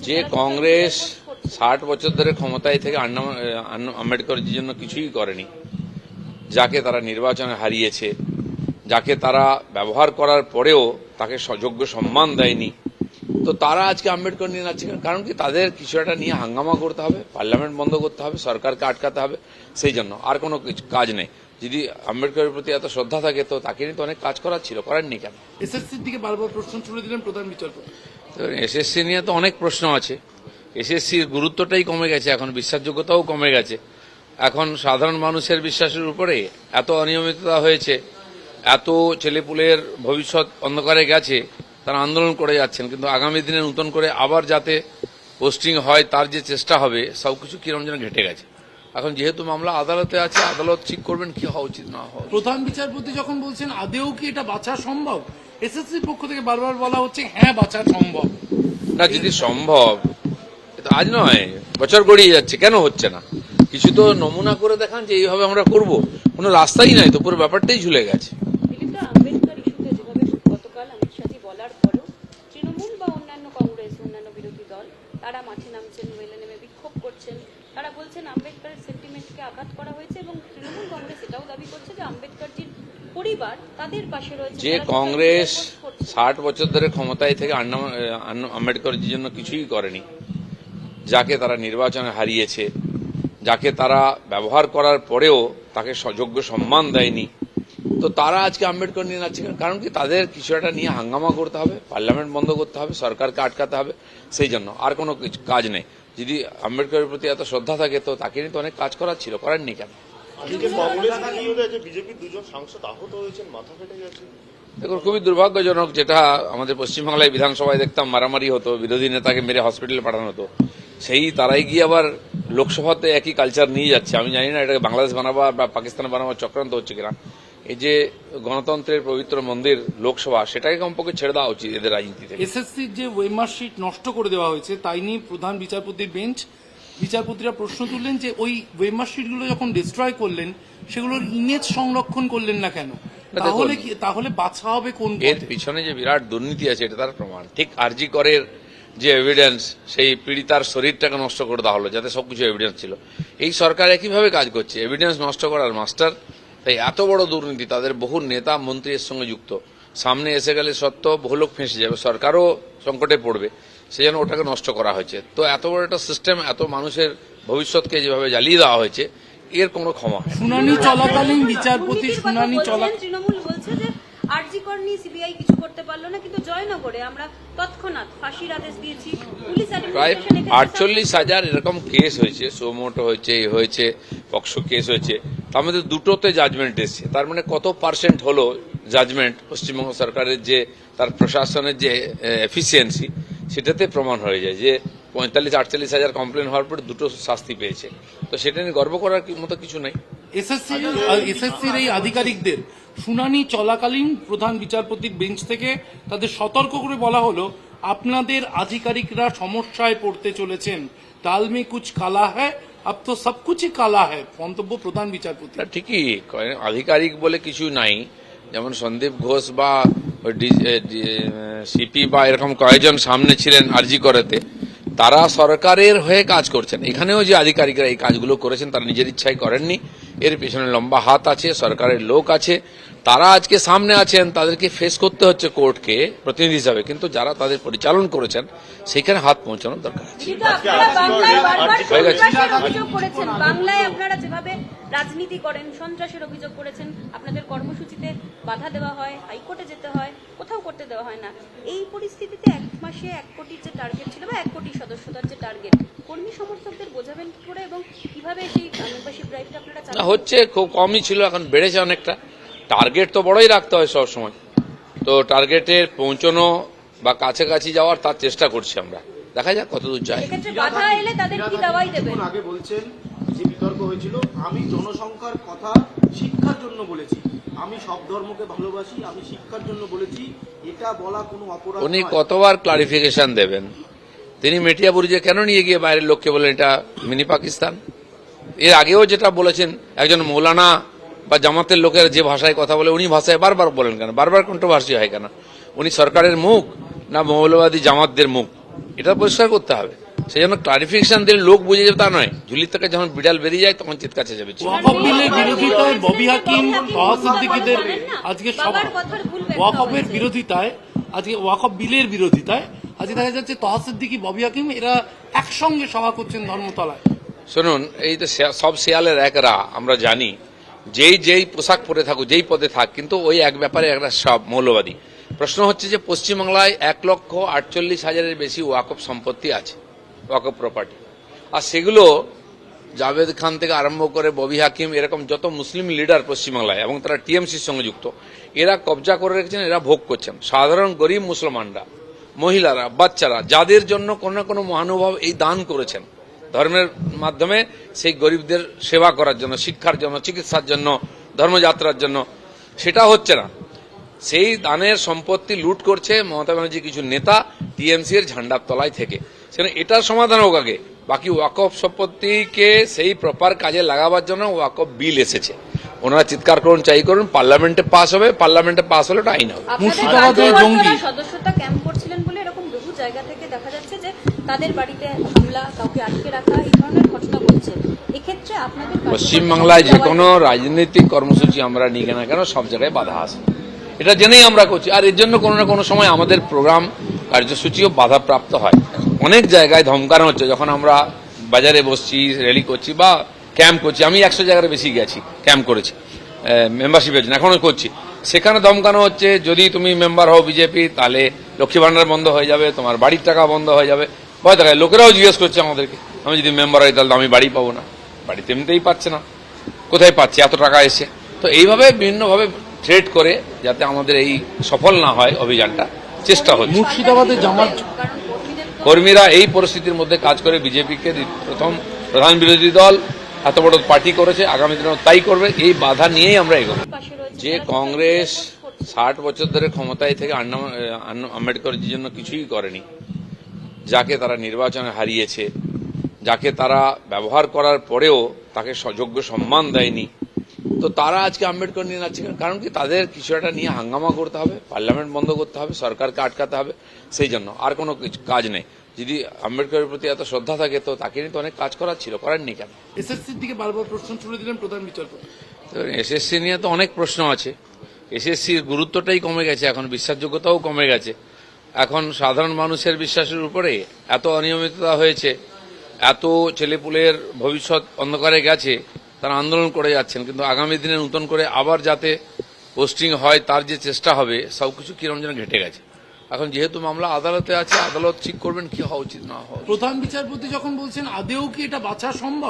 যে কংগ্রেস 60 বছর ধরে ক্ষমতায় থেকে আম্বেদকরজির জন্য কিছুই করেনি, যাকে তারা নির্বাচনে হারিয়েছে, যাকে তারা ব্যবহার করার পরেও তাকে যোগ্য সম্মান দেয়নি, তো তারা আজকে আম্বেদকর নিয়ে নাচছে। কারণ কি, তাদের কিছু একটা নিয়ে হাঙ্গামা করতে হবে, পার্লামেন্ট বন্ধ করতে হবে, সরকারকে আটকাতে হবে, সেই জন্য আর কোনো কাজ নেই। যদি আম্বেদকরের প্রতি এত শ্রদ্ধা থাকে তো তাকে নিয়ে তো অনেক কাজ করার ছিল, করেননি কেন? এসএসসির দিকে বারবার প্রশ্ন তুলে দিলেন প্রধান বিচারপতি। এসএসসি নিয়ে তো অনেক প্রশ্ন আছে। এসএসসির গুরুত্বটাই কমে গেছে, এখন বিশ্বাসযোগ্যতাও কমে গেছে। এখন সাধারণ মানুষের বিশ্বাসের উপরে এত অনিয়মিততা হয়েছে, এত ছেলেপুলের ভবিষ্যৎ অন্ধকারে গেছে, তারা আন্দোলন করে যাচ্ছেন। কিন্তু আগামী দিনে নতুন করে আবার যাতে পোস্টিং হয় তার যে চেষ্টা হবে, সবকিছু কিরম যেন ঘেটে গেছে। এখন যেহেতু মামলা আদালতে আছে, আদালত ঠিক করবেন কি হওয়া উচিত না হওয়া। প্রধান বিচারপতি যখন বলছেন আদেও কি এটা বাঁচা সম্ভব, এসএসসির পক্ষ থেকে বারবার বলা হচ্ছে হ্যাঁ বাঁচা সম্ভব। না, যদি সম্ভব, আজ নয় বছর গড়িয়ে যাচ্ছে, কেন হচ্ছে না? কিছু তো নমুনা করে দেখান যে এইভাবে আমরা করব, কোনো রাস্তাই নাই তো, পুরো ব্যাপারটাই ঝুলে গেছে। আম্বেদকর ইস্যুতে যেভাবে গতকাল অমিত শাহজি বলার পরও তৃণমূল বা অন্যান্য কংগ্রেস, অন্যান্য বিরোধী দল তারা মাঠে নামছেন, রেলে নেমে বিক্ষোভ করছেন। তারা বলছেন আম্বেদকরের সেন্টিমেন্টকে আঘাত করা হয়েছে এবং তৃণমূল কংগ্রেস এটাও দাবি করছে যে আম্বেদকরজির পরিবার তাদের পাশে রয়েছে। যে কংগ্রেস 60 বছর ধরে ক্ষমতায় থেকে আম্বেদকরজির জন্য কিছুই করেনি, যাকে তারা নির্বাচনে হারিয়েছে, যাকে তারা ব্যবহার করার পরেও তাকে যোগ্য সম্মান দেয়নি, তো তারা আজকে আম্বেদকর নিয়ে নাচছে। কারণ কি, তাদের কিছু একটা নিয়ে হাঙ্গামা করতে হবে, পার্লামেন্ট বন্ধ করতে হবে, সরকারকে আটকাতে হবে, সেই জন্য আর কোনো কাজ নেই। যদি আম্বেদকরের প্রতি এত শ্রদ্ধা থাকে তো তাকে নিয়ে তো অনেক কাজ করার ছিল, করেননি কেন? দেখুন, খুবই দুর্ভাগ্যজনক, যেটা আমাদের পশ্চিমবাংলায় বিধানসভায় দেখতাম মারামারি হতো, বিরোধী নেতাকে মেরে হসপিটালে পাঠানো হতো, সেই তারাই গিয়ে আবার লোকসভাতে একই কালচার নিয়ে যাচ্ছে। আমি জানি না এটাকে বাংলাদেশ বানাবার বা পাকিস্তান বানাবার চক্রান্ত হচ্ছে কিনা। এই যে গণতন্ত্রের পবিত্র মন্দির লোকসভা, সেটাকে কমপক্ষে ছেড়ে দেওয়া উচিত এদের রাজনীতি থেকে। এসএসসির যে ওয়েমার্কশিট নষ্ট করে দেওয়া হয়েছে তাই নিয়ে প্রধান বিচারপতির বেঞ্চ, বিচারপতিরা প্রশ্ন তুললেন যে ওই ওয়েমার্কশিটগুলো যখন ডিস্ট্রয় করলেন সেগুলোর ইমেজ সংরক্ষণ করলেন না কেন? তাহলে বাছা হবে কোন? এর পিছনে যে বিরাট দুর্নীতি আছে এটা তার প্রমাণ। ঠিক আরজি করের যে এভিডেন্স, সেই পীড়িতার শরীরটাকে নষ্ট করে দেওয়া হলো যাতে সবকিছু এভিডেন্স ছিল। এই সরকার একইভাবে কাজ করছে, এভিডেন্স নষ্ট করার মাস্টার। তাই এত বড় দুর্নীতি, তাদের বহু নেতা মন্ত্রী এর সঙ্গে যুক্ত, সামনে এসে গেলে সত্ত্বেও বহু লোক ফেঁসে যাবে, সরকারও সংকটে পড়বে, সেই জন্য ওটাকে নষ্ট করা হয়েছে। তো এত বড় একটা সিস্টেম, এত মানুষের ভবিষ্যৎকে যেভাবে জ্বালিয়ে দেওয়া হয়েছে, এর কোনো ক্ষমা হয় না। শুনানি চলাকালীন বিচারপতি তৃণমূল বলছে যে আরজি কর নিয়ে সিবিআই কিছু করতে পারলো না, কিন্তু জয়নগরে আমরা তৎক্ষণাৎ ফাঁসির আদেশ দিয়েছি। পুলিশ প্রায় 48,000 এরকম কেস হয়েছে, সোমোটো হয়েছে, হয়েছে পক্সো কেস হয়েছে, তার মধ্যে দুটোতে জাজমেন্ট এসছে। তার মানে কত পার্সেন্ট হলো জাজমেন্ট পশ্চিমবঙ্গ সরকারের যে তার প্রশাসনের যে এফিসিয়েন্সি, সেটাতে প্রমাণ হয়ে যায় যে 45-48,000 কমপ্লেন হওয়ার পর দুটো শাস্তি পেয়েছে। তো সেটা নিয়ে গর্ব করার মতো কিছু নেই। এসএসসির এই আধিকারিকদের শুনানি চলাকালীন প্রধান বিচারপতির বেঞ্চ থেকে তাদের সতর্ক করে বলা হলো, আপনাদের আধিকারিকরা সমস্যায় পড়তে চলেছেন, দাল মে কুছ কালা হ্যায়, আব তো সবকুছই কালা হ্যায়, মন্তব্য প্রধান বিচারপতি। ঠিকই, আধিকারিক বলে কিছু নাই। যেমন সন্দীপ ঘোষ বা সিপি বা এরকম কয়েকজন সামনে ছিলেন আরজি করেতে, তারা সরকারের হয়ে কাজ করছেন। এখানেও যে আধিকারিকরা এই কাজগুলো করেছেন তারা নিজের ইচ্ছায় করেননি, এর পেছনে লম্বা হাত আছে, সরকারের লোক আছে, তারা আজকে সামনে আছেন, তাদেরকে ফেস করতে হচ্ছে কোর্টকে প্রতিনিধি হিসাবে, কিন্তু যারা তাদের পরিচালন করেছেন সেখানে হাত পৌঁছানোর দরকার আছে। বাংলায় আপনারা যেভাবে রাজনীতি করেন, সন্ত্রাসের অভিযোগ করেছেন, আপনাদের কর্মসূচিতে বাধা দেওয়া হয়, হাইকোর্টে যেতে হয়, কোথাও করতে দেওয়া হয় না। এই পরিস্থিতিতে 1 মাসে 1 কোটির যে টার্গেট ছিল বা 1 কোটি সদস্যতার যে টার্গেট, কর্মী সমর্থকদের বোঝাবেন কি করে এবং কিভাবে সেই মেম্বারশিপ ড্রাইভটা আপনারা চালাবেন? হচ্ছে খুব কমই ছিল, এখন বেড়েছে অনেকটা। টার্গেট তো বড়ই রাখতে হয় সব সময়, তো টার্গেটের পৌঁছানো বা কাছাকাছি যাওয়ার তার চেষ্টা করছি আমরা, দেখা যাক কতদূর যায়। বাধা এলে তাদের কি দাওয়াই দেবেন? আগে বলছেন যে বিতর্ক হয়েছিল, আমি জনসংখ্যার কথা শিক্ষার জন্য বলেছি, আমি সব ধর্মকে ভালোবাসি, আমি শিক্ষার জন্য বলেছি, এটা বলা কোনো অপরাধ? উনি কতবার ক্লারিফিকেশন দেবেন? তিনি মেটিয়াবুরুজে কেন নিয়ে গিয়ে বাইরের লোককে বলেন এটা মিনি পাকিস্তান? এর আগেও যেটা বলেছেন, একজন মৌলানা বা জামাতের লোকের যে ভাষায় কথা বলে উনি ভাষায় বারবার বলেন কেন? বারবার কন্ট্রোভার্সি হয় কেন? উনি সরকারের মুখ না মৌলবাদী জামাতদের মুখ? এটা পরিষ্কার করতে হবে। সেই জন্য ক্লারিফিকেশন দিলে লোক বুঝে যাবে তা নয়, ঝুলির থেকে যখন বিড়াল বেরিয়ে যায় তখন চিৎকার চেঁচাবে। ওয়াকফ বিলের বিরোধিতায় ববি হাকিম, তহা সিদ্দিকীদের আজকে সভা, ওয়াকফের বিরোধিতায় আজকে ওয়াকফ বিলের বিরোধিতায় আজকে দেখা যাচ্ছে তহা সিদ্দিকী, ববি হাকিম এরা একসঙ্গে সভা করছেন ধর্মতলায়। শুনুন, এই তো সব শেয়ালের এক রা, আমরা জানি যেই পোশাক পরে থাকুক, যেই পদে থাক, কিন্তু ওই এক ব্যাপারে একটা সব মৌলবাদী। প্রশ্ন হচ্ছে যে পশ্চিমবাংলায় 1,48,000-এর বেশি ওয়াকফ সম্পত্তি আছে, ওয়াকফ প্রপার্টি, আর সেগুলো জাভেদ খান থেকে আরম্ভ করে ববি হাকিম, এরকম যত মুসলিম লিডার পশ্চিমবাংলায় এবং তারা টিএমসির সঙ্গে যুক্ত, এরা কবজা করে রেখেছেন, এরা ভোগ করছেন। সাধারণ গরিব মুসলমানরা, মহিলারা, বাচ্চারা, যাদের জন্য কোনো না কোনো মহানুভাব এই দান করেছেন ধর্মের মাধ্যমে, সেই গরিবদের সেবা করার জন্য, শিক্ষার জন্য, চিকিৎসার জন্য, ধর্মযাত্রার জন্য, সেটা হচ্ছে না। সেই দানের সম্পত্তি লুট করছে মমতা ব্যানার্জি কিছু নেতা টিএমসি এর ঝান্ডার তলায় থেকে। সেখানে এটার সমাধান হোক আগে, বাকি ওয়াকফ সম্পত্তিকে সেই প্রপার কাজে লাগাবার জন্য ওয়াকফ বিল এসেছে। ওনারা চিৎকার করুন, চাই করুন, পার্লামেন্টে পাস হবে, পার্লামেন্টে পাস হলে ওটা আইন হবে। মুর্শিদাবাদে জঙ্গি সদস্যতা ক্যাম্প করছিলেন বলে এরকম বহু জায়গা থেকে দেখা যাচ্ছে যে তাদের বাড়িতে হামলা, কাউকে আটকে রাখা, এই ধরনের ঘটনা ঘটছে। এক্ষেত্রে আপনাদের পশ্চিমবাংলায় যে কোনো রাজনৈতিক কর্মসূচি আমরা নিই না কেন, সব জায়গায় বাধা আছে, এটা জেনেই আমরা করছি। আর এর জন্য কোনো না কোনো সময় আমাদের প্রোগ্রাম কার্যসূচিও বাধাপ্রাপ্ত হয়। অনেক জায়গায় ধমকানো হচ্ছে, যখন আমরা বাজারে বসছি, র্যালি করছি বা ক্যাম্প করছি। আমি 100 জায়গায় বেশি গেছি, ক্যাম্প করেছি মেম্বারশিপের জন্য, এখনো করছি। সেখানে ধমকানো হচ্ছে, যদি তুমি মেম্বার হও বিজেপি তাহলে লক্ষ্মী ভান্ডার বন্ধ হয়ে যাবে, তোমার বাড়ির টাকা বন্ধ হয়ে যাবে। ভয় দেখায়, লোকেরাও জিজ্ঞেস করছে আমাদেরকে, আমি যদি মেম্বার হই তাহলে আমি বাড়ি পাবো না। বাড়িতে এমনিতেই পাচ্ছে না, কোথায় পাচ্ছে এত টাকা এসে? তো এইভাবে বিভিন্নভাবে থ্রেট করে যাতে আমাদের এই সফল না হয় অভিযানটা, চেষ্টা হচ্ছে। মুর্শিদাবাদে জামাত কর্মীরা এই পরিস্থিতির মধ্যে কাজ করে বিজেপিকে প্রথম প্রধান বিরোধী দল এত বড় পার্টি করেছে, আগামী দিনেও তাই করবে। এই বাধা নিয়েই আমরা এগোবো। যে কংগ্রেস 60 বছর ধরে ক্ষমতায় থেকে আম্বেদকরজির জন্য কিছুই করেনি, যাকে তারা নির্বাচনে হারিয়েছে, যাকে তারা ব্যবহার করার পরেও তাকে যোগ্য সম্মান দেয়নি, তো তারা আজকে আম্বেদকর নিয়ে নাচছে। কারণ কি, তাদের কিছু একটা নিয়ে হাঙ্গামা করতে হবে, পার্লামেন্ট বন্ধ করতে হবে, সরকারকে আটকাতে হবে, সেই জন্য আর কোনো কাজ নেই। যদি আম্বেদকরের প্রতি এত শ্রদ্ধা থাকে তো তাকে নিয়ে তো অনেক কাজ করার ছিল, করেননি কেন? এসএসসির দিকে বারবার প্রশ্ন তুলে দিলেন প্রধান বিচারপতি। এসএসসি নিয়ে তো অনেক প্রশ্ন আছে। এসএসসির গুরুত্বটাই কমে গেছে, এখন বিশ্বাসযোগ্যতাও কমে গেছে। এখন সাধারণ মানুষের বিশ্বাসের উপরে এত অনিয়মিততা হয়েছে, এত ছেলেপুলের ভবিষ্যৎ অন্ধকারে গেছে, তারা আন্দোলন করে যাচ্ছেন। কিন্তু আগামী দিনে নতুন করে আবার যাতে পোস্টিং হয় তার যে চেষ্টা হবে, সবকিছু কিরম যেন ঘেটে গেছে। এখন যেহেতু মামলা আদালতে আছে, আদালত ঠিক করবেন কি হওয়া উচিত না হওয়া উচিত। প্রধান বিচারপতি যখন বলছেন, আদেও কি এটা বাঁচা সম্ভব?